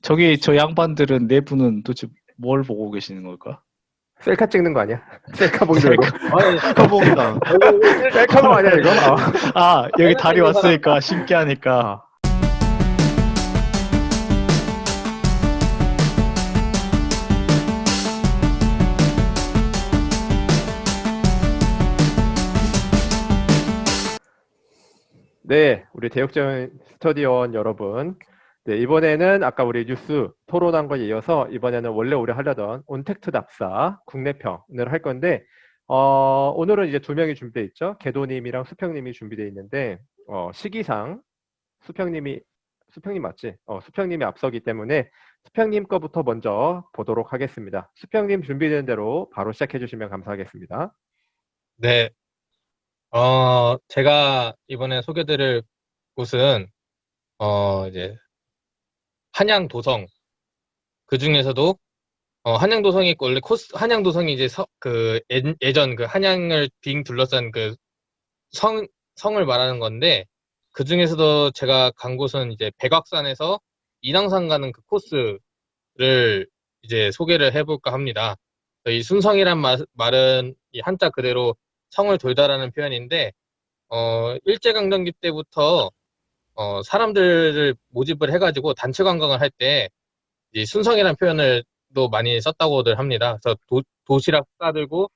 저기 저 양반들은 내부는 도대체 뭘 보고 계시는 걸까? 셀카 찍는 거 아니야? 셀카봉 들고. 아니, 셀카봉이다. 셀카봉 아니야, 이거? 아, 여기 셀카 달이 찍는 사람. 왔으니까 심게 하니까. 네, 우리 대역전 스터디원 여러분. 네, 이번에는 아까 우리 뉴스 토론한 거에 이어서 이번에는 원래 우리 하려던 온택트 답사 국내평을 할 건데, 오늘은 이제 두 명이 준비되어 있죠. 개도님이랑 수평님이 준비되어 있는데, 시기상 수평님 맞지? 수평님이 앞서기 때문에 수평님 거부터 먼저 보도록 하겠습니다. 수평님 준비된 대로 바로 시작해 주시면 감사하겠습니다. 네, 제가 이번에 소개드릴 곳은, 이제, 한양도성. 그 중에서도, 한양도성이 있고, 원래 한양도성이 이제 예전 그 한양을 빙 둘러싼 그 성을 말하는 건데, 그 중에서도 제가 간 곳은 이제 백악산에서 인왕산 가는 그 코스를 이제 소개를 해볼까 합니다. 이 순성이란 말은 이 한자 그대로 성을 돌다라는 표현인데, 일제강점기 때부터, 사람들을 모집을 해가지고 단체 관광을 할 때, 이 순성이라는 표현을 또 많이 썼다고들 합니다. 그래서 도시락 싸들고,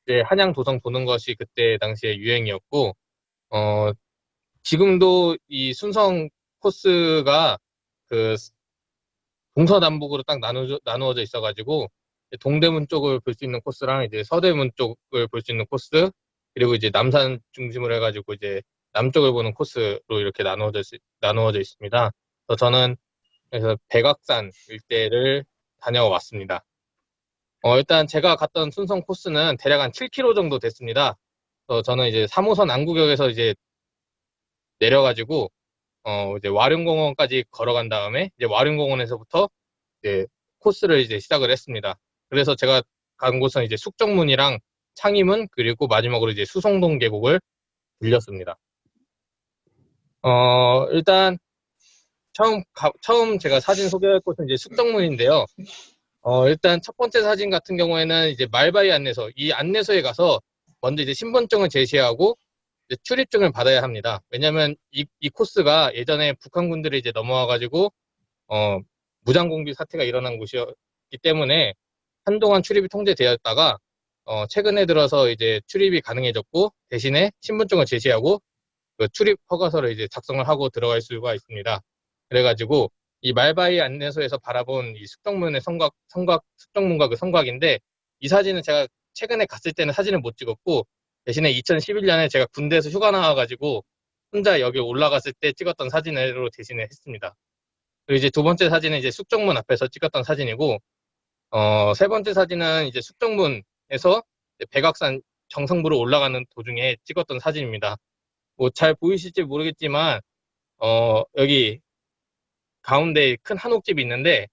이제 한양 도성 도는 것이 그때 당시에 유행이었고, 어, 지금도 이 순성 코스가 그 동서남북으로 딱 나누어져 있어가지고, 동대문 쪽을 볼 수 있는 코스랑 이제 서대문 쪽을 볼 수 있는 코스, 그리고 이제 남산 중심으로 해가지고 이제 남쪽을 보는 코스로 이렇게 나누어져 있습니다. 그래서 저는 그래서 백악산 일대를 다녀왔습니다. 일단 제가 갔던 순성 코스는 대략 한 7km 정도 됐습니다. 그래서 저는 이제 3호선 안구역에서 이제 내려가지고 이제 와룡공원까지 걸어간 다음에 이제 와룡공원에서부터 이제 코스를 이제 시작을 했습니다. 그래서 제가 간 곳은 이제 숙정문이랑 창의문 그리고 마지막으로 이제 수성동 계곡을 들렸습니다. 일단 처음 제가 사진 소개할 곳은 이제 숙정문인데요. 일단 첫 번째 사진 같은 경우에는 이제 말바이 안내소, 이 안내소에 가서 먼저 이제 신분증을 제시하고 이제 출입증을 받아야 합니다. 왜냐면 이 코스가 예전에 북한군들이 이제 넘어와가지고, 무장공비 사태가 일어난 곳이었기 때문에 한동안 출입이 통제되었다가, 최근에 들어서 이제 출입이 가능해졌고, 대신에 신분증을 제시하고, 그 출입 허가서를 이제 작성을 하고 들어갈 수가 있습니다. 그래가지고, 이 말바이 안내소에서 바라본 이 숙정문의 숙정문과 그 성곽인데, 이 사진은 제가 최근에 갔을 때는 사진을 못 찍었고, 대신에 2011년에 제가 군대에서 휴가 나와가지고, 혼자 여기 올라갔을 때 찍었던 사진으로 대신에 했습니다. 그리고 이제 두 번째 사진은 이제 숙정문 앞에서 찍었던 사진이고, 세 번째 사진은 이제 숙정문에서 백악산 정상부로 올라가는 도중에 찍었던 사진입니다. 뭐 잘 보이실지 모르겠지만, 여기 가운데 큰 한옥집이 있는데,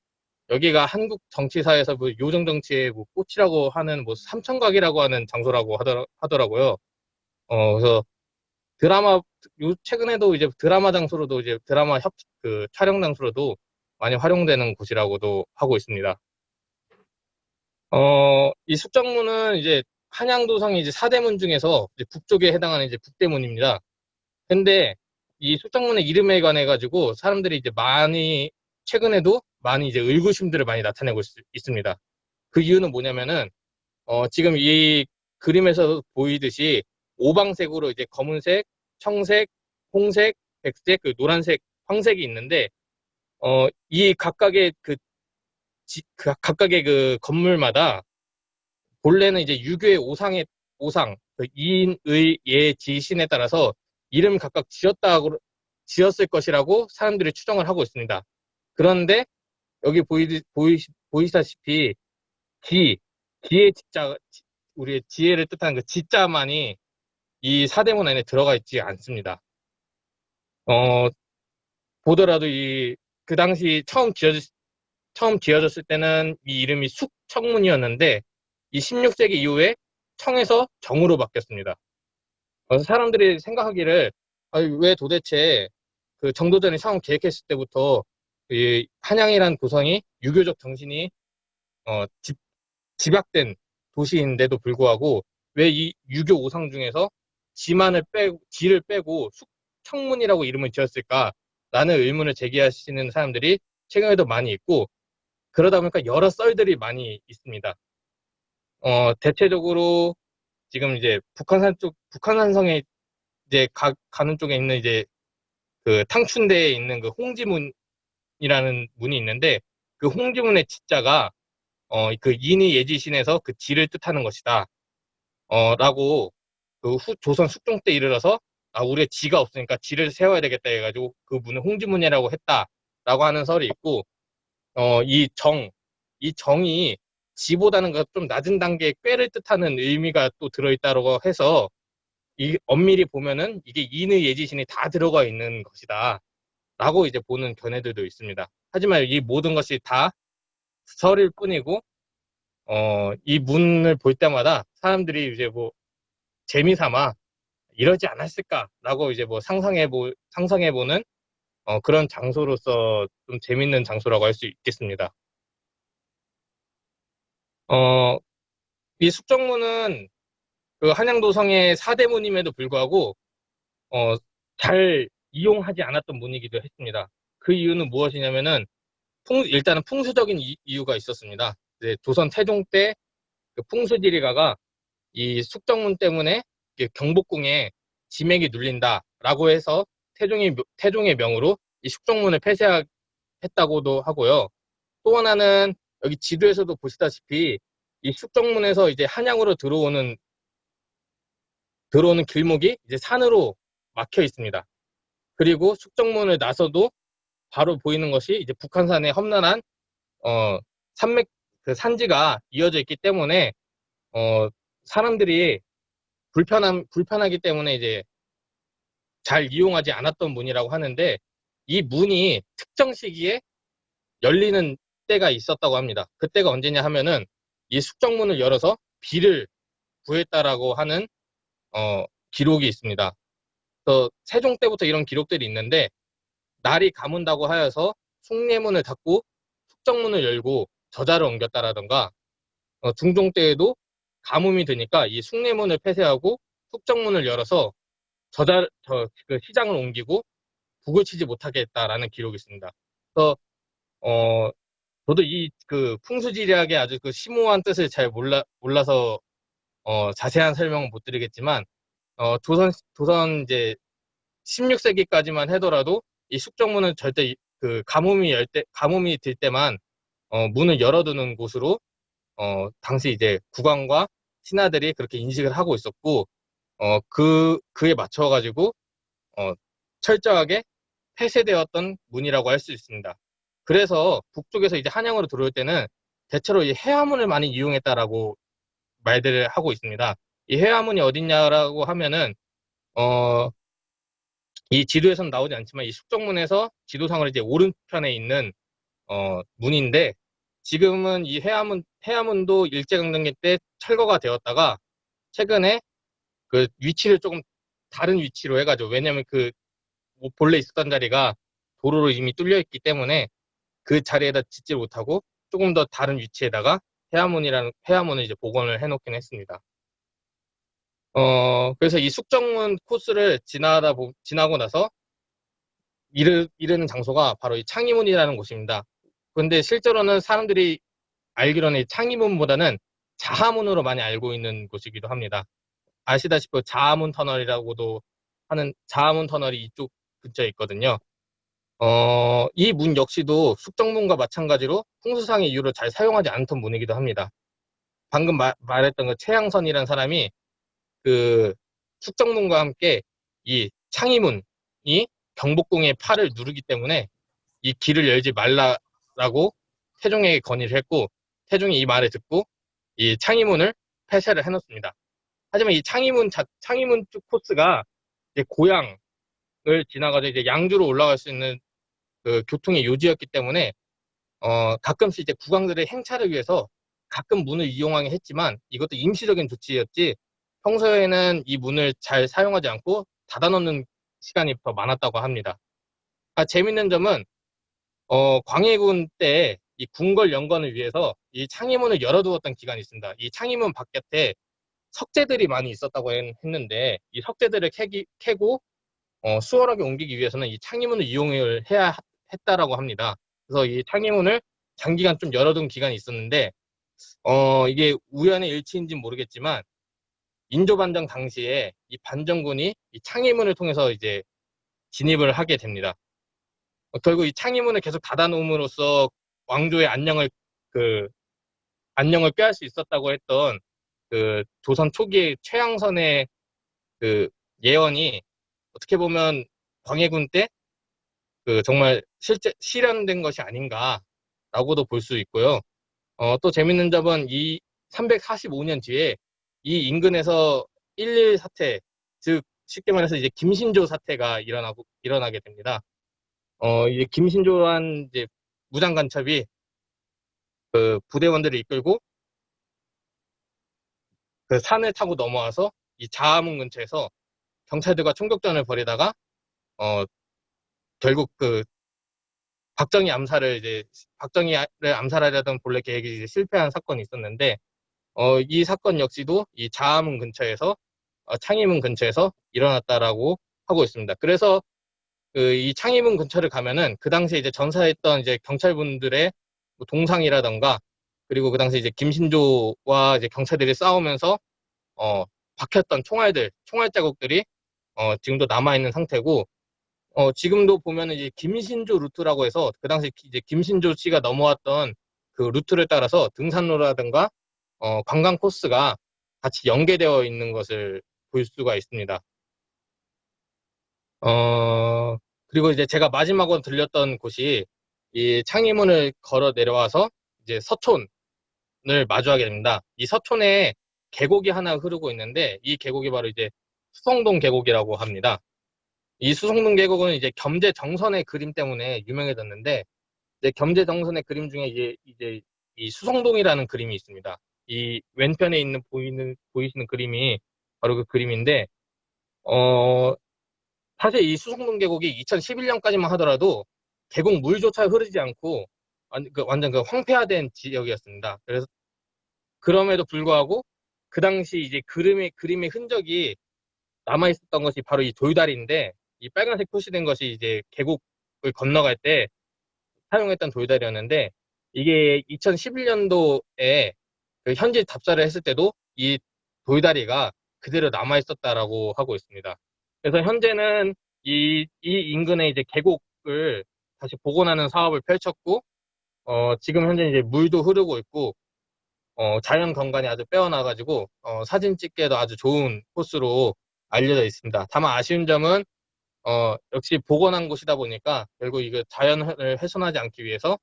여기가 한국 정치사에서 뭐 요정 정치의 뭐 꽃이라고 하는 뭐 삼천각이라고 하는 장소라고 하더라고요. 그래서 최근에도 이제 드라마 장소로도 이제 그 촬영 장소로도 많이 활용되는 곳이라고도 하고 있습니다. 이 숙정문은 이제 한양도성이 이제 사대문 중에서 이제 북쪽에 해당하는 이제 북대문입니다. 근데 이 숙정문의 이름에 관해 가지고 사람들이 이제 최근에도 많이 이제 의구심들을 많이 나타내고 있습니다. 그 이유는 뭐냐면은, 지금 이 그림에서 보이듯이 오방색으로 이제 검은색, 청색, 홍색, 백색, 그 노란색, 황색이 있는데, 이 각각의 그 건물마다 본래는 이제 유교의 오상, 그 이인의 예 지신에 따라서 이름 각각 지었을 것이라고 사람들이 추정을 하고 있습니다. 그런데 여기 보이시다시피 지의 지자, 우리의 지혜를 뜻하는 그 지자만이 이 사대문 안에 들어가 있지 않습니다. 보더라도 그 당시 처음 지어졌을 때는 이 이름이 숙청문이었는데, 이 16세기 이후에 청에서 정으로 바뀌었습니다. 그래서 사람들이 생각하기를, 아니, 왜 도대체 그 정도전이 상황 계획했을 때부터 이 한양이란 도성이 유교적 정신이 집약된 도시인데도 불구하고 왜 이 유교 오상 중에서 지를 빼고 숙청문이라고 이름을 지었을까라는 의문을 제기하시는 사람들이 최근에도 많이 있고, 그러다 보니까 여러 썰들이 많이 있습니다. 대체적으로 지금 이제 북한산성에 이제 가는 쪽에 있는 이제 그 탕춘대에 있는 그 홍지문이라는 문이 있는데, 그 홍지문의 지자가 그 인이 예지신에서 그 지를 뜻하는 것이다. 라고 그 조선 숙종 때 이르러서 우리가 지가 없으니까 지를 세워야 되겠다 해가지고 그 문을 홍지문이라고 했다라고 하는 설이 있고, 이 정이 지보다는 좀 낮은 단계의 꾀를 뜻하는 의미가 또 들어있다고 해서 이 엄밀히 보면은 이게 인의 예지신이 다 들어가 있는 것이다 라고 이제 보는 견해들도 있습니다. 하지만 이 모든 것이 다 설일 뿐이고, 이 문을 볼 때마다 사람들이 이제 뭐 재미삼아 이러지 않았을까라고 이제 뭐 상상해보는 그런 장소로서 좀 재밌는 장소라고 할 수 있겠습니다. 이 숙정문은 그 한양도성의 4대 문임에도 불구하고 잘 이용하지 않았던 문이기도 했습니다. 그 이유는 무엇이냐면은 일단은 풍수적인 이유가 있었습니다. 이제 조선 태종 때 그 풍수지리가가 이 숙정문 때문에 경복궁에 지맥이 눌린다라고 해서 태종의 명으로 이 숙정문을 폐쇄했다고도 하고요. 또 하나는 여기 지도에서도 보시다시피 이 숙정문에서 이제 한양으로 들어오는 길목이 이제 산으로 막혀 있습니다. 그리고 숙정문을 나서도 바로 보이는 것이 이제 북한산의 험난한 산맥 그 산지가 이어져 있기 때문에 사람들이 불편하기 때문에 이제 잘 이용하지 않았던 문이라고 하는데, 이 문이 특정 시기에 열리는 때가 있었다고 합니다. 그때가 언제냐 하면은 이 숙정문을 열어서 비를 구했다라고 하는 기록이 있습니다. 그래서 세종 때부터 이런 기록들이 있는데, 날이 가문다고 하여서 숭례문을 닫고 숙정문을 열고 저자를 옮겼다라던가, 중종 때에도 가뭄이 드니까 이 숭례문을 폐쇄하고 숙정문을 열어서 그 시장을 옮기고 북을 치지 못하게 했다라는 기록이 있습니다. 그래서 저도 이 그 풍수지리학의 아주 그 심오한 뜻을 잘 몰라서 자세한 설명은 못 드리겠지만, 조선 이제 16세기까지만 하더라도 이 숙정문은 절대 그 가뭄이 들 때만 문을 열어두는 곳으로 당시 이제 국왕과 신하들이 그렇게 인식을 하고 있었고, 그에 맞춰가지고 철저하게 폐쇄되었던 문이라고 할 수 있습니다. 그래서 북쪽에서 이제 한양으로 들어올 때는 대체로 이 해화문을 많이 이용했다라고 말들을 하고 있습니다. 이 해화문이 어딨냐라고 하면은 이 지도에서는 나오지 않지만 이 숙정문에서 지도상으로 이제 오른편에 있는 문인데, 지금은 이 해화문도 일제강점기 때 철거가 되었다가 최근에 그 위치를 조금 다른 위치로 해가지고, 왜냐면 그 본래 있었던 자리가 도로로 이미 뚫려 있기 때문에 그 자리에다 짓지 못하고 조금 더 다른 위치에다가 해화문을 이제 복원을 해놓긴 했습니다. 그래서 이 숙정문 코스를 지나고 나서 이르는 장소가 바로 이 창의문이라는 곳입니다. 근데 실제로는 사람들이 알기로는 이 창의문보다는 자하문으로 많이 알고 있는 곳이기도 합니다. 아시다시피 자하문 터널이라고도 하는 자하문 터널이 이쪽 근처에 있거든요. 이 문 역시도 숙정문과 마찬가지로 풍수상의 이유로 잘 사용하지 않던 문이기도 합니다. 방금 말했던 그 최양선이라는 사람이 그 숙정문과 함께 이 창의문이 경복궁의 팔을 누르기 때문에 이 길을 열지 말라라고 태종에게 건의를 했고, 태종이 이 말을 듣고 이 창의문을 폐쇄를 해놓습니다. 하지만 이 창의문 쪽 코스가 이제 고향을 지나가서 이제 양주로 올라갈 수 있는 그 교통의 요지였기 때문에 가끔씩 이제 국왕들의 행차를 위해서 가끔 문을 이용하긴 했지만 이것도 임시적인 조치였지, 평소에는 이 문을 잘 사용하지 않고 닫아놓는 시간이 더 많았다고 합니다. 재밌는 점은 광해군 때 이 궁궐 연건을 위해서 이 창의문을 열어두었던 기간이 있습니다. 이 창의문 바깥에 석재들이 많이 있었다고 했는데 이 석재들을 캐고 수월하게 옮기기 위해서는 이 창의문을 이용을 해야 했다라고 합니다. 그래서 이 창의문을 장기간 좀 열어둔 기간이 있었는데 이게 우연의 일치인지는 모르겠지만 인조반정 당시에 이 반정군이 이 창의문을 통해서 이제 진입을 하게 됩니다. 결국 이 창의문을 계속 닫아놓음으로써 왕조의 안녕을 꾀할 수 있었다고 했던 그 조선 초기의 최양선의 그 예언이 어떻게 보면 광해군 때 그 정말 실제 실현된 것이 아닌가라고도 볼 수 있고요. 또 재밌는 점은 이 345년 뒤에 이 인근에서 1.1 사태, 즉 쉽게 말해서 이제 김신조 사태가 일어나게 됩니다. 이제 김신조한 이제 무장 간첩이 그 부대원들을 이끌고 그 산을 타고 넘어와서 이 자하문 근처에서 경찰들과 총격전을 벌이다가 결국 그 박정희를 암살하려던 본래 계획이 이제 실패한 사건이 있었는데 이 사건 역시도 이 자하문 근처에서 창의문 근처에서 일어났다라고 하고 있습니다. 그래서 이 창의문 근처를 가면은 그 당시에 이제 전사했던 이제 경찰분들의 뭐 동상이라던가 그리고 그 당시에 이제 김신조와 이제 경찰들이 싸우면서 박혔던 총알 자국들이 지금도 남아 있는 상태고 지금도 보면은 이제 김신조 루트라고 해서 그 당시 이제 김신조 씨가 넘어왔던 그 루트를 따라서 등산로라든가 관광 코스가 같이 연계되어 있는 것을 볼 수가 있습니다. 그리고 이제 제가 마지막으로 들렸던 곳이 이 창의문을 걸어 내려와서 이제 서촌을 마주하게 됩니다. 이 서촌에 계곡이 하나 흐르고 있는데 이 계곡이 바로 이제 수성동 계곡이라고 합니다. 이 수성동 계곡은 이제 겸재정선의 그림 때문에 유명해졌는데 이제 겸재정선의 그림 중에 이제 이 수성동이라는 그림이 있습니다. 이 왼편에 있는 보이시는 그림이 바로 그 그림인데 사실 이 수성동 계곡이 2011년까지만 하더라도 계곡 물조차 흐르지 않고 완전 그 황폐화된 지역이었습니다. 그래서 그럼에도 불구하고 그 당시 이제 그림의 흔적이 남아 있었던 것이 바로 이 돌다리인데 이 빨간색 표시된 것이 이제 계곡을 건너갈 때 사용했던 돌다리였는데 이게 2011년도에 그 현지 답사를 했을 때도 이 돌다리가 그대로 남아 있었다라고 하고 있습니다. 그래서 현재는 이 인근에 이제 계곡을 다시 복원하는 사업을 펼쳤고 지금 현재 이제 물도 흐르고 있고 자연 경관이 아주 빼어나가지고 사진 찍기에도 아주 좋은 코스로 알려져 있습니다. 다만 아쉬운 점은 역시 복원한 곳이다 보니까 결국 이거 자연을 훼손하지 않기 위해서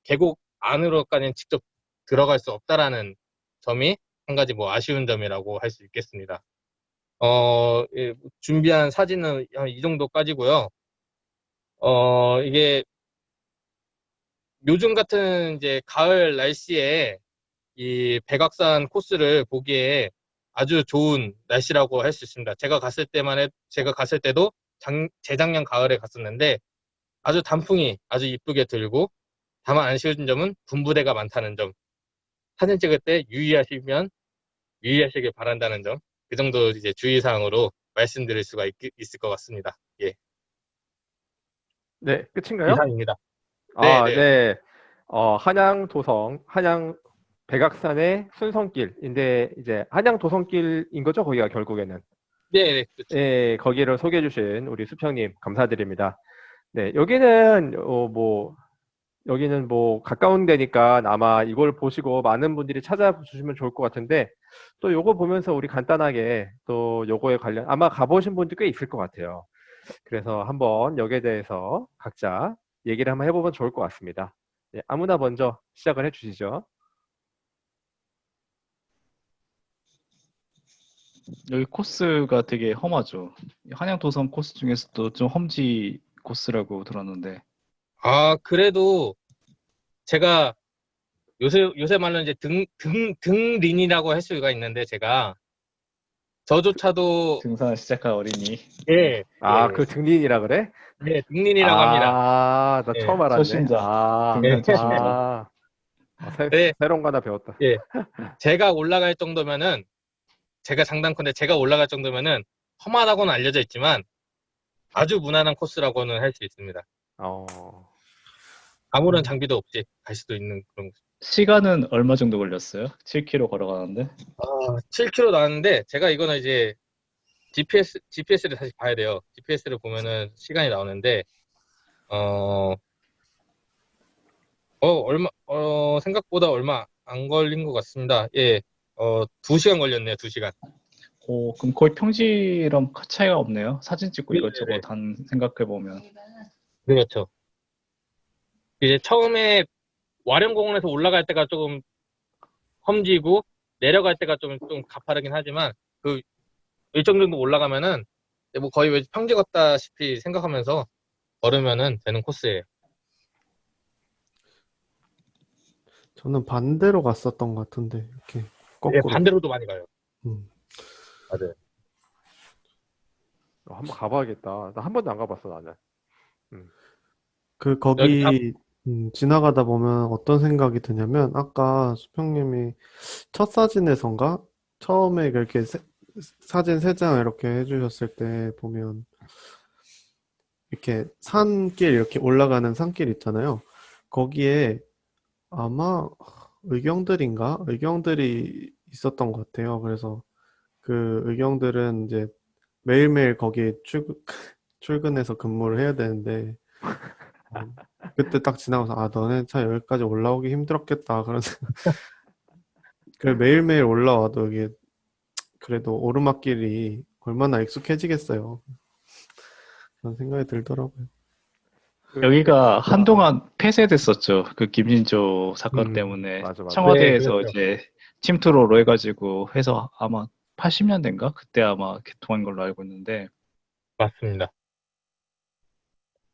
계곡 안으로까지는 직접 들어갈 수 없다라는 점이 한 가지 뭐 아쉬운 점이라고 할 수 있겠습니다. 예, 준비한 사진은 이 정도까지고요. 이게 요즘 같은 이제 가을 날씨에 이 백악산 코스를 보기에 아주 좋은 날씨라고 할 수 있습니다. 제가 갔을 때도 재작년 가을에 갔었는데 아주 단풍이 아주 이쁘게 들고 다만 아쉬운 점은 분부대가 많다는 점. 사진 찍을 때 유의하시길 바란다는 점. 그 정도 이제 주의사항으로 말씀드릴 수가 있을 것 같습니다. 예, 네, 끝인가요? 이상입니다. 아, 네. 네. 한양 백악산의 순성길인데 이제 한양 도성길인 거죠, 거기가 결국에는. 네, 그렇죠. 예, 거기를 소개해 주신 우리 수평님 감사드립니다. 네, 여기는 여기는 가까운 데니까 아마 이걸 보시고 많은 분들이 찾아주시면 좋을 것 같은데 또 요거 보면서 우리 간단하게 또 요거에 관련 아마 가보신 분들 꽤 있을 것 같아요. 그래서 한번 여기에 대해서 각자 얘기를 한번 해보면 좋을 것 같습니다. 네, 아무나 먼저 시작을 해주시죠. 여기 코스가 되게 험하죠. 한양도성 코스 중에서도 좀 험지 코스라고 들었는데. 그래도 제가 요새 말로 이제 등린이라고 할 수가 있는데 제가 저조차도 등산을 시작한 어린이. 예, 아, 예, 그 증린이라 그래? 예, 등린이라고 합니다. 나 예, 처음 알았네. 초심자. 등산 초심자. 예, 새로운 거 하나 배웠다. 예. 제가 올라갈 정도면은 제가 장담컨대 제가 올라갈 정도면은 험하다고는 알려져 있지만 아주 무난한 코스라고는 할 수 있습니다. 어, 아무런 장비도 없이 갈 수도 있는 그런 곳. 시간은 얼마 정도 걸렸어요? 7km 걸어가는데. 7km 나왔는데 제가 이거는 이제 GPS를 다시 봐야 돼요. GPS를 보면은 시간이 나오는데 생각보다 얼마 안 걸린 것 같습니다. 예, 2시간 걸렸네요. 2시간. 오, 그럼 거의 평지랑 큰 차이가 없네요. 사진 찍고 네네네. 이것저것 한 생각해보면. 그렇죠. 이제 처음에 와룡공원에서 올라갈 때가 조금 험지고 내려갈 때가 좀 가파르긴 하지만 그 일정 정도 올라가면은 뭐 거의 평지 걷다시피 생각하면서 걸으면은 되는 코스예요. 저는 반대로 갔었던 것 같은데 이렇게 예, 거꾸로. 반대로도 많이 가요. 음. 맞아요. 한번 가봐야겠다. 나 한 번도 안 가봤어, 나는. 그 여기 거기 지나가다 보면 어떤 생각이 드냐면 아까 수평님이 첫 사진에선가 처음에 그렇게 사진 3장 이렇게 해주셨을 때 보면 이렇게 산길 이렇게 올라가는 산길 있잖아요. 거기에 아마 의경들이 있었던 것 같아요. 그래서 그 의경들은 이제 매일매일 거기 출근해서 근무를 해야 되는데 그때 딱 지나가서 너네 차 여기까지 올라오기 힘들었겠다 그런 그 매일매일 올라와도 이게 그래도 오르막길이 얼마나 익숙해지겠어요. 그런 생각이 들더라고요. 여기가 한동안 폐쇄됐었죠. 그 김진조 사건 음, 때문에 맞아. 청와대에서 네, 그렇죠. 이제 침투로 해가지고 해서 아마 80년대인가? 그때 아마 개통한 걸로 알고 있는데 맞습니다.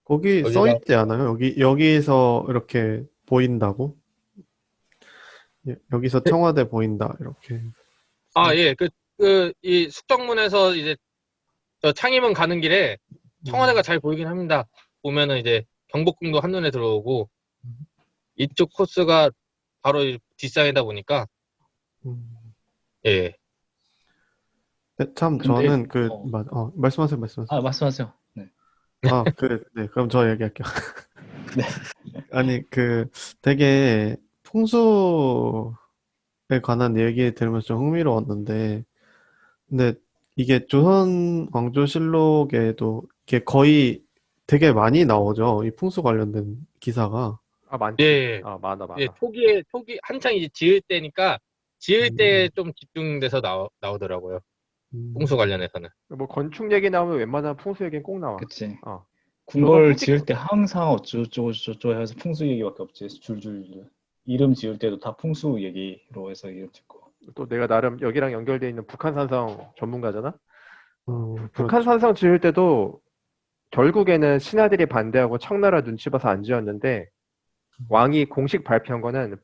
거기 써 여기가 있지 않아요? 여기서 이렇게 보인다고? 여기서 청와대 보인다 이렇게. 예, 이 숙정문에서 이제 저 창의문 가는 길에 청와대가 잘 보이긴 합니다. 보면은 이제 경복궁도 한눈에 들어오고 이쪽 코스가 바로 이 뒷산이다 보니까 음. 예. 참 근데 저는 말씀하세요. 말씀하세요. 네. 네, 그럼 저 얘기할게요. 네. 아니, 되게 풍수에 관한 얘기 들으면서 좀 흥미로웠는데, 근데 이게 조선 왕조실록에도 이게 거의 되게 많이 나오죠. 이 풍수 관련된 기사가. 많지. 예. 많아. 예, 초기 한창 이제 지을 때니까 지을 때 좀 집중돼서 나오더라고요. 음, 풍수 관련해서는. 뭐 건축 얘기 나오면 웬만한 풍수 얘기는 꼭 나와. 그치. 어. 궁궐 솔직히- 지을 때 항상 어쩌고저쩌고 해서 풍수 얘기밖에 없지. 줄줄. 이름 지을 때도 다 풍수 얘기로 해서 이름 짓고. 또 내가 나름 여기랑 연결돼 있는 북한 산성 전문가잖아. 북한 그렇죠. 산성 지을 때도 결국에는 신하들이 반대하고 청나라 눈치 봐서 안 지었는데 왕이 공식 발표한 거는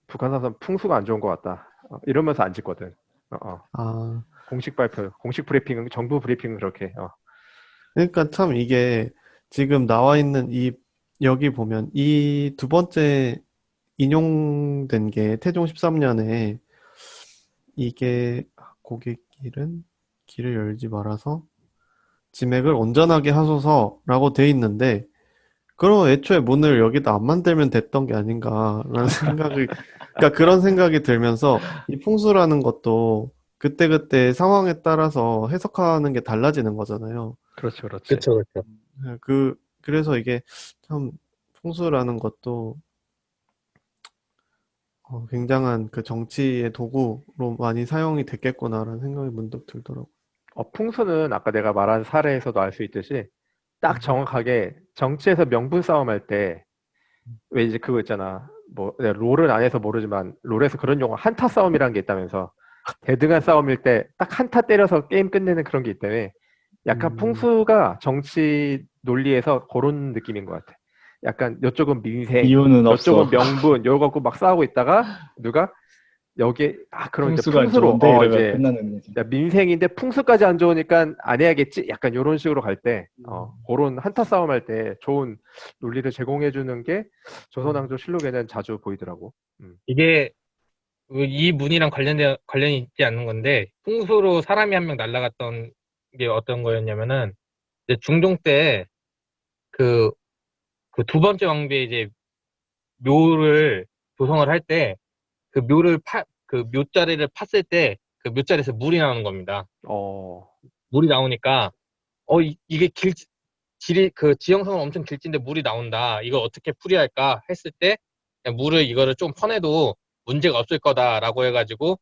북한 산성 풍수가 안 좋은 것 같다. 이러면서 안 짓거든. 공식 발표, 공식 브리핑은 정부 브리핑은 그렇게. 그러니까 참 이게 지금 나와 있는 여기 보면 이 두 번째 인용된 게 태종 13년에 이게 고객길은 길을 열지 말아서 지맥을 온전하게 하소서라고 돼 있는데 그럼 애초에 문을 여기다 안 만들면 됐던 게 아닌가라는 그러니까 그런 생각이 들면서 이 풍수라는 것도 그때그때 상황에 따라서 해석하는 게 달라지는 거잖아요. 그렇죠. 그렇죠. 그래서 이게 참 풍수라는 것도 굉장한 그 정치의 도구로 많이 사용이 됐겠구나라는 생각이 문득 들더라고요. 풍수는 아까 내가 말한 사례에서도 알 수 있듯이 딱 정확하게 정치에서 명분 싸움할 때 왜 이제 그거 있잖아. 뭐 내가 롤은 안 해서 모르지만 롤에서 그런 용어 한타 싸움이라는 게 있다면서 대등한 싸움일 때 딱 한타 때려서 게임 끝내는 그런 게 있다며. 약간 풍수가 정치 논리에서 그런 느낌인 것 같아. 약간 이쪽은 민생, 이유는 없어. 이쪽은 명분, 이거 갖고 막 싸우고 있다가 누가 여기 그럼 이제 풍수가 안 풍수로 좋은데 이러면 이제 끝나는 거지. 야, 민생인데 풍수까지 안 좋으니까 안 해야겠지? 약간 이런 식으로 갈 때, 그런 한타 싸움 할 때 좋은 논리를 제공해 주는 게 조선왕조 실록에는 자주 보이더라고. 이게 이 문이랑 관련이 있지 않는 건데, 풍수로 사람이 한 명 날아갔던 게 어떤 거였냐면은, 이제 중종 때 그 두 번째 왕비의 이제 묘를 조성을 할 때, 그 묘자리를 팠을 때, 그 묘자리에서 물이 나오는 겁니다. 어, 물이 나오니까, 이게 그 지형성은 엄청 길진데 물이 나온다. 이걸 어떻게 풀이할까 했을 때, 그냥 이거를 좀 퍼내도 문제가 없을 거다라고 해가지고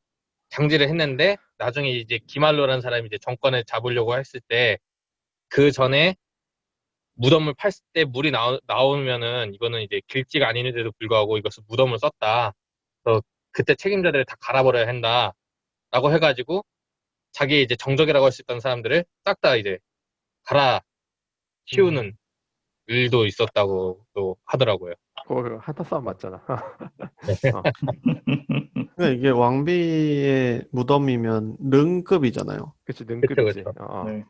장지를 했는데, 나중에 이제 기말로라는 사람이 이제 정권을 잡으려고 했을 때, 그 전에 무덤을 팠을 때 물이 나오면은 이거는 이제 길지가 아닌데도 불구하고 이것을 무덤을 썼다. 그래서 그때 책임자들을 다 갈아버려야 한다라고 해가지고 자기 이제 정적이라고 할 수 있던 사람들을 싹 다 이제 갈아 치우는 일도 있었다고 또 하더라고요. 그거 한타 싸움 맞잖아. 그러니까 이게 왕비의 무덤이면 릉급이잖아요. 그치, 그쵸, 능급이지. 그쵸. 네.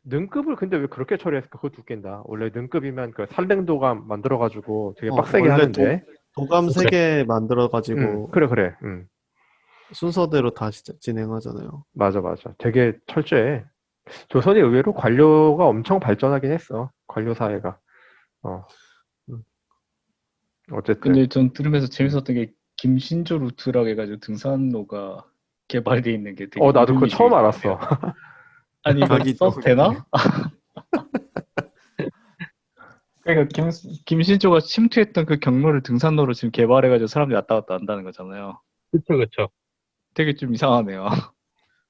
능급을 근데 왜 그렇게 처리했을까? 그것도 웃긴다. 원래 능급이면 그 산랭도감 만들어가지고 되게 빡세게 원래 하는데. 도감 그쵸. 3개 만들어가지고 그래. 순서대로 다 진행하잖아요. 맞아. 되게 철저해. 조선이 의외로 관료가 엄청 발전하긴 했어. 관료 사회가. 어쨌든. 근데 전 들으면서 재밌었던 게 김신조 루트라고 해가지고 등산로가 개발돼 있는 게 되게 나도 그거 이름이 처음 되게 알았어. 좋네요. 아니 이거 자기도 써도 되나? 그러니까 김신조가 침투했던 그 경로를 등산로로 지금 개발해가지고 사람들이 왔다 갔다 한다는 거잖아요. 그쵸. 되게 좀 이상하네요.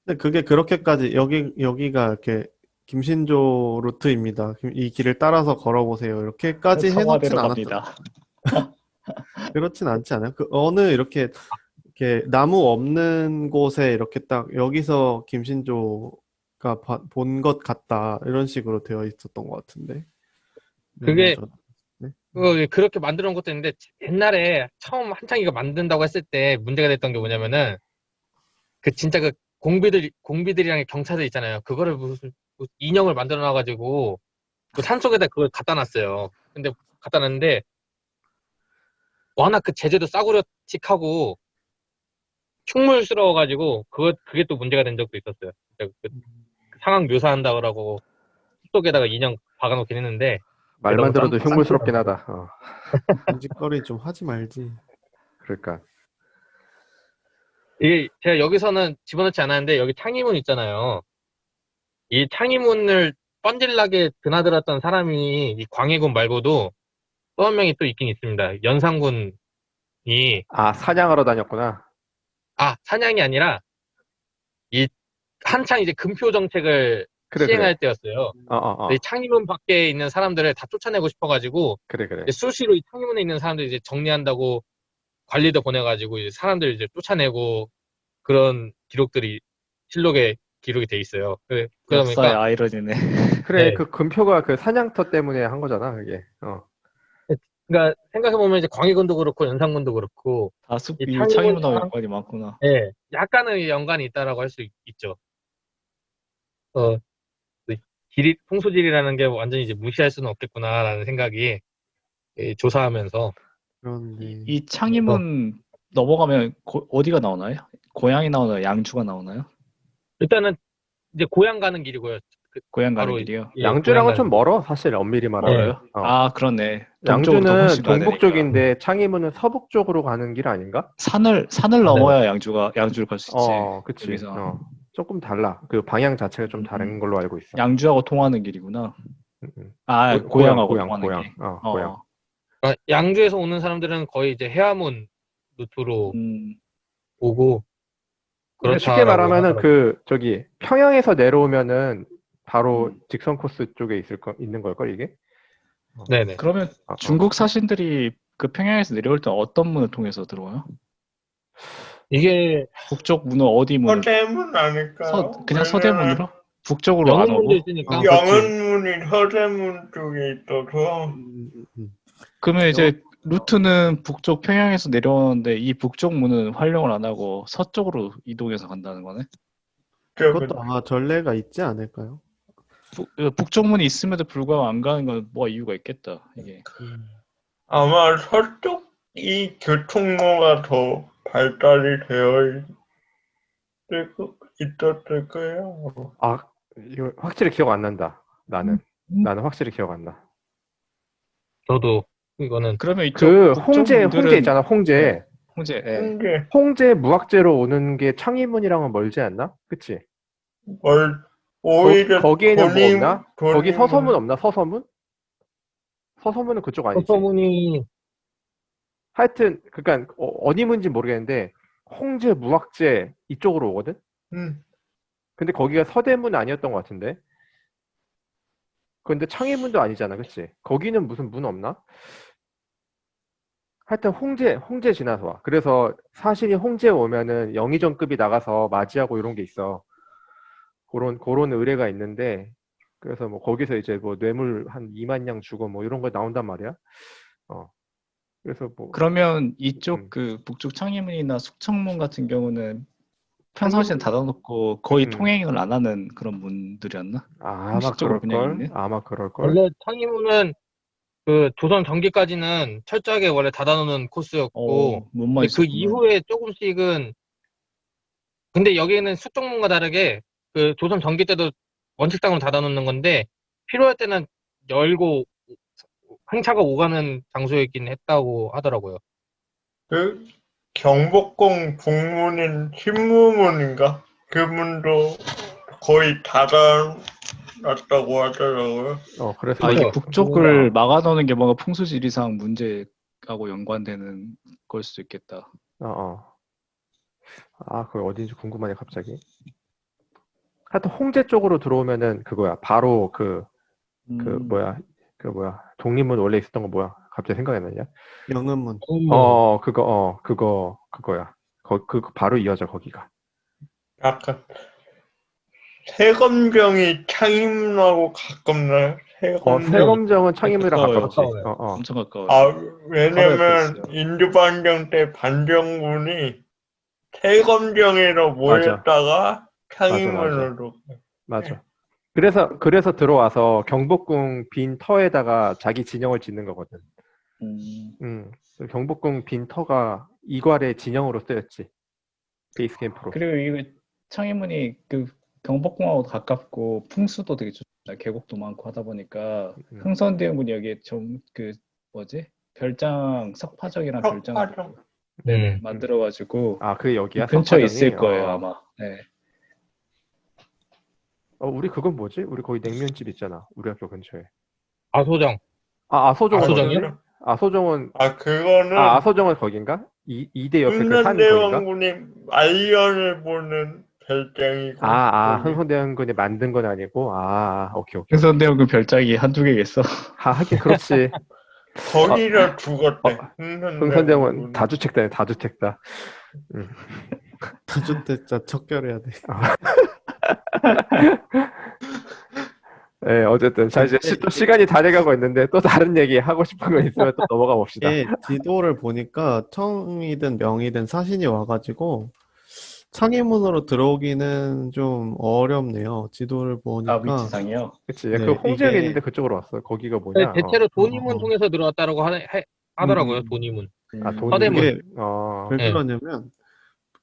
근데 그게 그렇게까지 여기가 이렇게 김신조 루트입니다. 이 길을 따라서 걸어보세요. 이렇게까지 해놓진 청와대로 않았잖아요. 갑니다. 그렇진 않지 않아요? 그 어느 이렇게 나무 없는 곳에 이렇게 딱 여기서 김신조가 본 것 같다 이런 식으로 되어 있었던 것 같은데. 그게 네? 그렇게 만들어 놓은 것도 있는데 옛날에 처음 한창 이거 만든다고 했을 때 문제가 됐던 게 뭐냐면은 그 진짜 그 공비들이랑 경찰들 있잖아요. 그거를 무슨 인형을 만들어 놔가지고 그 산속에다 그걸 갖다 놨어요. 근데 갖다 놨는데 워낙 그 제재도 싸구려틱하고 흉물스러워가지고 그게 또 문제가 된 적도 있었어요. 그 상황 묘사한다고 숲속에다가 인형 박아놓긴 했는데 말만 들어도 쌍 흉물스럽긴 하다. 군짓거리 좀 하지 말지. 그러니까. 이게 제가 여기서는 집어넣지 않았는데 여기 창의문 있잖아요. 이 창의문을 뻔질나게 드나들었던 사람이 이 광해군 말고도 또 한 명이 또 있긴 있습니다. 연산군이 사냥하러 다녔구나. 사냥이 아니라 이 한창 이제 금표 정책을 시행할 그래. 때였어요. 어. 이 창의문 밖에 있는 사람들을 다 쫓아내고 싶어가지고 그래. 이제 수시로 이 창의문에 있는 사람들 이제 정리한다고 관리도 보내가지고 이제 사람들 이제 쫓아내고 그런 기록들이 실록에 기록이 돼 있어요. 그러다 역사의 보니까 아이러니네. 그래, 네. 그 금표가 그 사냥터 때문에 한 거잖아, 그게. 그러니까 생각해보면 이제 광해군도 그렇고 연산군도 그렇고 이 창의문이랑 창의문하고 연관이 많구나. 예, 약간의 연관이 있다라고 할 수 있죠. 풍수지리라는 게 완전히 이제 무시할 수는 없겠구나라는 생각이 조사하면서 그런데 이 창의문 넘어가면 어디가 나오나요? 고향이 나오나요? 양주가 나오나요? 일단은 이제 고향 가는 길이고요. 고향 가는 바로 길이요? 예, 양주랑은 고향 좀 가는 멀어, 사실 엄밀히 말하면. 네. 아, 그렇네. 동쪽으로 더 양주는 훨씬 가야 동북 되니까. 쪽인데 창의문은 서북 쪽으로 가는 길 아닌가? 산을 넘어야 양주를 갈 수 있지. 그치. 여기서. 조금 달라. 그 방향 자체가 좀 다른 걸로 알고 있어. 양주하고 통하는 길이구나. 음. 아, 고향하고 고향. 통하는 길. 고향. 그러니까 양주에서 오는 사람들은 거의 이제 해화문 루트로 오고 그러니까 쉽게 그렇다라고 말하면은 하더라고요. 저기 평양에서 내려오면은 바로 직선 코스 쪽에 있는 걸걸 이게? 네네. 그러면 중국 사신들이 그 평양에서 내려올 때 어떤 문을 통해서 들어와요? 이게 북쪽 문은 어디 문을? 서대문 아닐까요? 그냥 서대문으로? 북쪽으로 안 영문문도 오고? 있으니까 그치. 영은문이 서대문 쪽에 있어서 그러면 이제 루트는 북쪽 평양에서 내려오는데 이 북쪽 문은 활용을 안 하고 서쪽으로 이동해서 간다는 거네. 그것도 아마 전례가 있지 않을까요? 북쪽 문이 있음에도 불구하고 안 가는 건 뭐가 이유가 있겠다. 이게 아마 서쪽이 교통로가 더 발달이 되어 있었을 거예요. 아, 이거 확실히 기억 안 난다. 나는 확실히 기억 안 나. 저도 이거는 그러면 이쪽 그 북쪽 홍제 문들은 있잖아. 홍제. 홍제. 예. 홍제 홍제 무학제로 오는 게 창의문이랑은 멀지 않나? 그치? 오히려 거기에는 뭐 없나? 거기 돈이 서서문 없나? 서서문? 서서문은 그쪽 아니지? 서문이 하여튼 그러니까 어디 문인지 모르겠는데 홍제 무학제 이쪽으로 오거든? 근데 거기가 서대문 아니었던 것 같은데? 근데 창의문도 아니잖아, 그치? 거기는 무슨 문 없나? 하여튼 홍제 지나서 와. 그래서 사실이 홍제에 오면은 영의정급이 나가서 맞이하고 이런 게 있어. 그런 의뢰가 있는데, 그래서 뭐 거기서 이제 뭐 뇌물 한 2만 양 주고 뭐 이런 거 나온단 말이야. 그래서 뭐 그러면 이쪽 그 북쪽 창의문이나 숙청문 같은 경우는 평상시엔 닫아놓고 거의 통행을 안 하는 그런 문들이었나? 아마 형식적으로 그냥 그럴걸? 있네? 아마 그럴걸? 원래 창의문은 그 조선 전기까지는 철저하게 원래 닫아놓는 코스였고 문만 근데 그 있었구나. 이후에 조금씩은 근데 여기는 숙정문과 다르게 그 조선 전기 때도 원칙상으로 닫아놓는 건데 필요할 때는 열고 행차가 오가는 장소였긴 했다고 하더라고요. 그 경복궁 북문인 신무문인가? 그 문도 거의 닫아놨다고 하더라고요. 그래서 이게 그렇죠. 북쪽을 막아놓는 게 뭔가 풍수지리상 문제하고 연관되는 걸 수도 있겠다. 그거 어딘지 궁금하네 갑자기. 하여튼 홍제 쪽으로 들어오면은 그거야. 바로 독립문 원래 있었던 거 뭐야? 갑자기 생각이 안 나냐? 영음문. 그거야. 그거 바로 이어져 거기가. 약간 세검정이 창의문하고 가깝나요? 세검정은 창의문이랑 가깝지. 가까워요. 엄청 가까워요. 왜냐면 바로 옆에 있어요. 인두반정 때 반정군이 세검정에로 모였다가 창의문으로. 맞아. 그래서 들어와서 경복궁 빈 터에다가 자기 진영을 짓는 거거든. 경복궁 빈 터가 이괄의 진영으로 쓰였지. 베이스 캠프로. 그리고 이거 창의문이 그 경복궁하고 가깝고 풍수도 되게 좋잖아요. 계곡도 많고 하다 보니까 흥선대원군이 여기에 좀 그 뭐지? 별장 석파정이랑 별장 만들어가지고 그게 여기야? 근처에 석파정이? 있을 거예요 아마. 네. 우리 그건 뭐지? 우리 거기 냉면집 있잖아. 우리 학교 근처에. 아소정. 아소정은 아소정이요? 어디지? 아소정은 그거는 아소정은 거긴가? 이대 옆에 그 산 거긴가? 흥선대원군이 말년을 보는 별장이고. 흥선대원군이 만든 건 아니고. 오케이. 흥선대원군 별장이 한두 개겠어. 하긴 그렇지. 거기서 죽었대. 흥선대원 다주택다네. 다주택다. 다주택자 척결해야 돼. 네, 어쨌든 자 이제 또 시간이 다 돼가고 있는데 또 다른 얘기 하고 싶은 거 있으면 또 넘어가 봅시다. 지도를 보니까 청이든 명이든 사신이 와가지고 창의문으로 들어오기는 좀 어렵네요. 지도를 보니까. 위치상이요? 그치. 네, 그 홍제역에 이게- 있는데 그쪽으로 왔어. 거기가 뭐냐? 대체로 돈이문 통해서 들어왔다라고 하더라고요. 돈이문. 서대문. 이게 왜 네. 그러냐면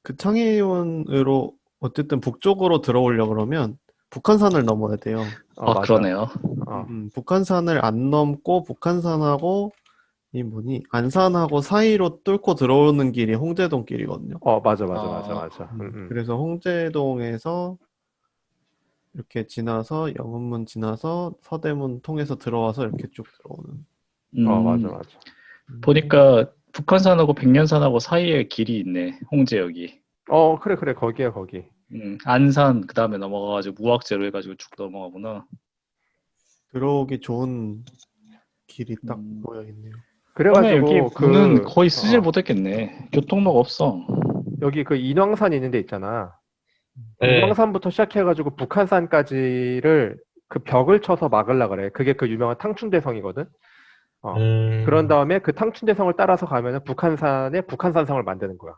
그 창의문으로 어쨌든 북쪽으로 들어오려고 그러면 북한산을 넘어야 돼요. 맞아. 그러네요. 북한산을 안 넘고 북한산하고 안산하고 사이로 뚫고 들어오는 길이 홍제동 길이거든요. 맞아. 그래서 홍제동에서 이렇게 지나서 영흥문 지나서 서대문 통해서 들어와서 이렇게 쭉 들어오는. 맞아. 보니까 북한산하고 백년산하고 사이에 길이 있네. 홍제역이. 그래. 거기야, 거기. 안산 그 다음에 넘어가가지고 무학제로 해가지고 쭉 넘어가구나. 들어오기 좋은 길이 딱 모여 있네요. 그러면 그래가지고 여기 문은 거의 쓰질 못했겠네. 교통로가 없어. 여기 그 인왕산 있는 데 있잖아. 네. 인왕산부터 시작해가지고 북한산까지를 그 벽을 쳐서 막으려 그래. 그게 그 유명한 탕춘대성이거든. 그런 다음에 그 탕춘대성을 따라서 가면은 북한산에 북한산성을 만드는 거야.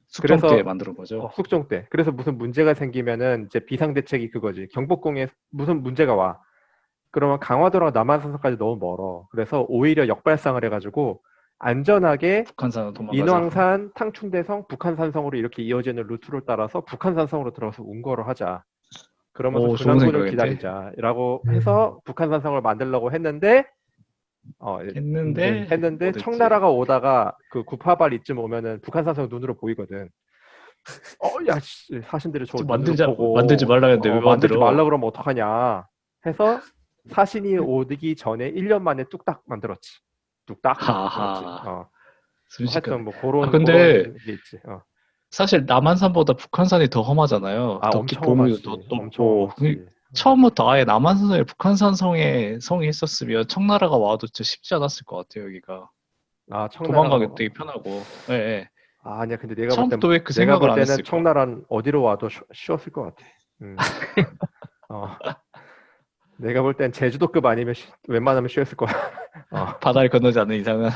숙종 그래서- 때 만드는 거죠. 숙종 때. 그래서 무슨 문제가 생기면은 이제 비상대책이 그거지. 경복궁에 무슨 문제가 와. 그러면 강화도랑 남한산성까지 너무 멀어. 그래서 오히려 역발상을 해가지고 안전하게 북한산으로 도망가자. 인왕산, 탕춘대성, 북한산성으로 이렇게 이어지는 루트를 따라서 북한산성으로 들어가서 운거를 하자. 그러면서 오, 좋은 근황군을 생각인데? 기다리자라고 해서 북한산성을 만들려고 했는데 했는데 못했지. 청나라가 오다가 그 구파발 이쯤 오면은 북한산성 눈으로 보이거든. 야, 씨, 사신들이 저걸 눈으로 보고 만들지 말라 했는데 왜 만들지 만들어? 말라 그러면 어떡하냐 해서 사신이 오기 전에 1년 만에 뚝딱 만들었지. 뚝딱 만들었지. 하하. 하여튼 뭐 그런 근데 그런 게 있지. 사실 남한산보다 북한산이 더 험하잖아요. 아, 덕기 엄청 보물도 험하지. 더 엄청 높고. 험하지. 처음부터 아예 남한산성에 북한산성에 성이 있었으면 청나라가 와도 진짜 쉽지 않았을 것 같아요, 여기가. 아, 도망가기 청나라가 되게 편하고. 예, 예. 아니야. 근데 내가 볼 땐 처음부터 왜 그 내가 생각을 볼 안 때는 했을까? 청나라는 어디로 와도 쉬웠을 것 같아. 내가 볼 땐 제주도급 아니면 웬만하면 쉬웠을 거야. 바다를 건너지 않는 이상은.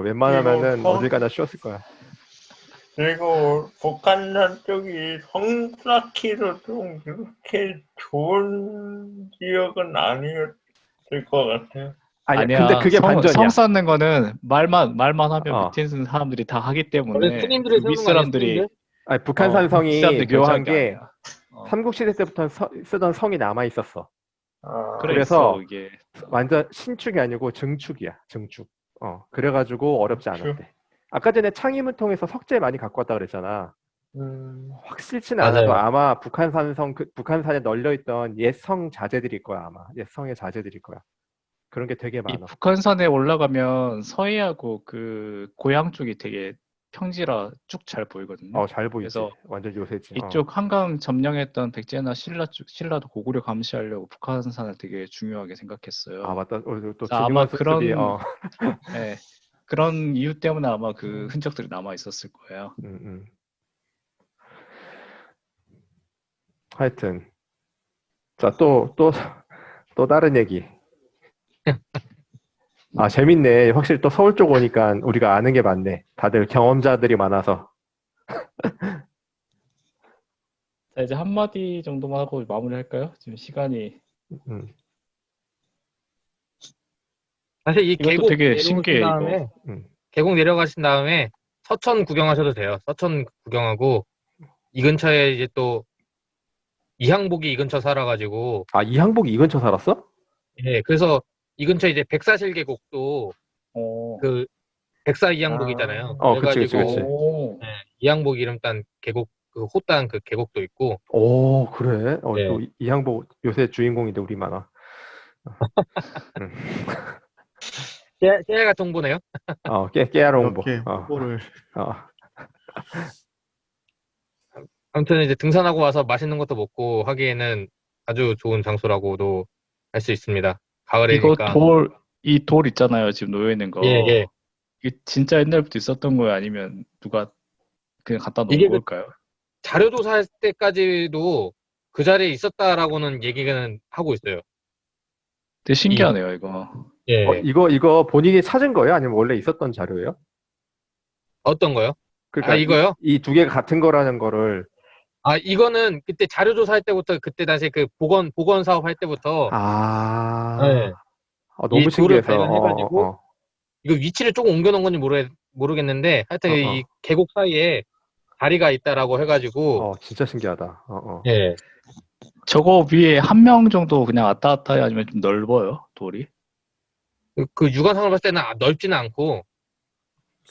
웬만하면은 이거 어딜 가나 쉬웠을 거야. 그리고 북한산 쪽이 성 쌓기로 좀 그렇게 좋은 지역은 아니었을 것 같아요. 아니야. 근데 그게 반전이야. 성 쌓는 거는 말만 하면 어. 밑에 있는 사람들이 다 하기 때문에 원래 스님들이 그 세우는 거 아니야, 스님들? 아니, 북한산성이 윗사람들이 묘한 결정한 게 게 아니야. 삼국시대 때부터 쓰던 성이 남아 있었어. 아, 그래서 이게 완전 신축이 아니고 증축이야. 증축. 그래가지고 어렵지 증축. 않았대. 아까 전에 창임을 통해서 석재 많이 갖고 왔다 그랬잖아. 확실치는 맞아요. 않아도 아마 북한산에 널려있던 옛 성 자재들일 거야. 아마 옛 성의 자재들일 거야. 그런 게 되게 이 많아. 북한산에 올라가면 서해하고 그 고향 쪽이 되게 평지라 쭉 잘 보이거든요. 잘 보이지. 그래서 완전 요새지. 이쪽 한강 점령했던 백제나 신라도 고구려 감시하려고 북한산을 되게 중요하게 생각했어요. 아, 맞다. 또 아마 중요한 수습이. 예, 그런 이유 때문에 아마 그 흔적들이 남아 있었을 거예요. 하여튼 자, 또 다른 얘기. 재밌네. 확실히 또 서울 쪽 오니까 우리가 아는 게 많네. 다들 경험자들이 많아서. 자, 이제 한마디 정도만 하고 마무리할까요? 지금 시간이. 사실 이 이것도 계곡 되게 내려오신 신기해, 이거. 다음에 음. 계곡 내려가신 다음에 서천 구경하셔도 돼요. 서천 구경하고 이 근처에 이제 또 이항복이 이 근처 살아가지고 이항복이 이 근처 살았어? 예, 그래서 이 근처 이제 백사실 계곡도 그 백사 이항복이잖아요. 그치. 오, 이항복 이름 딴 계곡 그 호딴 그 계곡도 있고. 오, 그래? 네. 또 이항복 요새 주인공인데 우리 만화. 깨알 같은 홍보네요. 깨알 홍보. 이렇게 홍보를. 아무튼 이제 등산하고 와서 맛있는 것도 먹고 하기에는 아주 좋은 장소라고도 할 수 있습니다. 가을이니까. 이 돌 있잖아요. 지금 놓여 있는 거. 예. 이게 진짜 옛날부터 있었던 거예요? 아니면 누가 그냥 갖다 놓은 이게 걸까요? 자료 조사할 때까지도 그 자리에 있었다라고는 얘기는 하고 있어요. 되게 신기하네요, 이거. 예. 이거 본인이 찾은 거예요? 아니면 원래 있었던 자료예요? 어떤 거요? 그러니까 이거요? 이 두 개가 같은 거라는 거를. 이거는 그때 자료 조사할 때부터 그때 당시 그 보건 사업 할 때부터 네. 너무 이 돌을 신기해서. 발견해가지고 이거 위치를 조금 옮겨놓은 건지 모르겠는데 하여튼 이 계곡 사이에 다리가 있다라고 해가지고 진짜 신기하다. 예. 저거 위에 한 명 정도 그냥 왔다 갔다 해 아니면 좀 넓어요, 돌이? 그 육안상으로 봤을 때는 넓지는 않고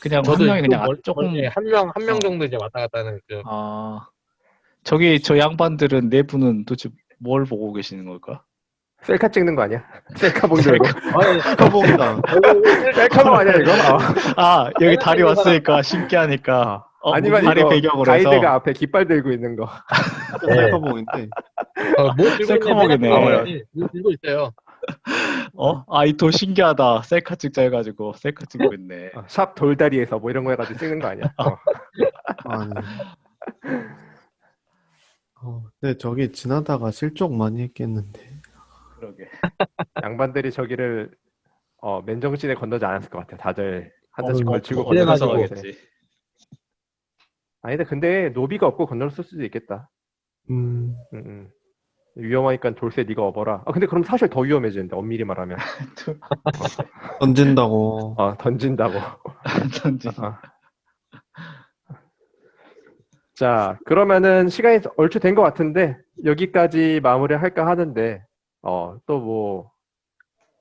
그냥 한 저도 명이 그냥 조금 한 명 정도 이제 왔다 갔다 하는 그 저기 저 양반들은 네 분은 도대체 뭘 보고 계시는 걸까? 셀카 찍는 거 아니야? 셀카봉 들고. 셀카봉이다. 셀카봉 아니야 이거? 여기 다리 왔으니까 신기하니까 아니면 다리 이거 배경으로 가이드가 해서 앞에 깃발 들고 있는 거. 셀카봉인데. 뭐 들고 셀카봉이네. 뭐 들고 있어요. 이 돌 신기하다. 셀카 찍자 해가지고 셀카 찍고 있네. 샵 돌다리에서 뭐 이런 거 해가지고 찍는 거 아니야? 아니. 네, 저기 지나다가 실족 많이 했겠는데. 그러게. 양반들이 저기를 맨정신에 건너지 않았을 것 같아요. 다들 한 잔씩 걸치고 그래가지고. 건너서 가겠지. 아니 근데 노비가 없고 건널 수도 있겠다. 위험하니까 돌쇠 네가 업어라. 근데 그럼 사실 더 위험해지는데 엄밀히 말하면. 던진다고. 던진다고. 던지. 자, 그러면은 시간이 얼추 된 것 같은데 여기까지 마무리할까 하는데 또 뭐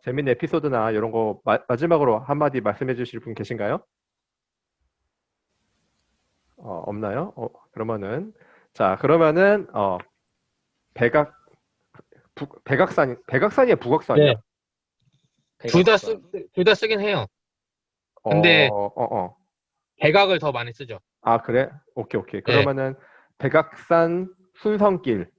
재밌는 에피소드나 이런 거 마지막으로 한마디 말씀해 주실 분 계신가요? 없나요? 그러면은 백악산이야 북악산이야? 네. 둘 다 쓰긴 해요. 근데 백악을 더 많이 쓰죠. 아, 그래? 오케이. 그러면은 백악산 순성길을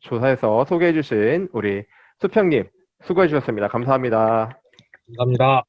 조사해서 소개해 주신 우리 수평님 수고해 주셨습니다. 감사합니다. 감사합니다.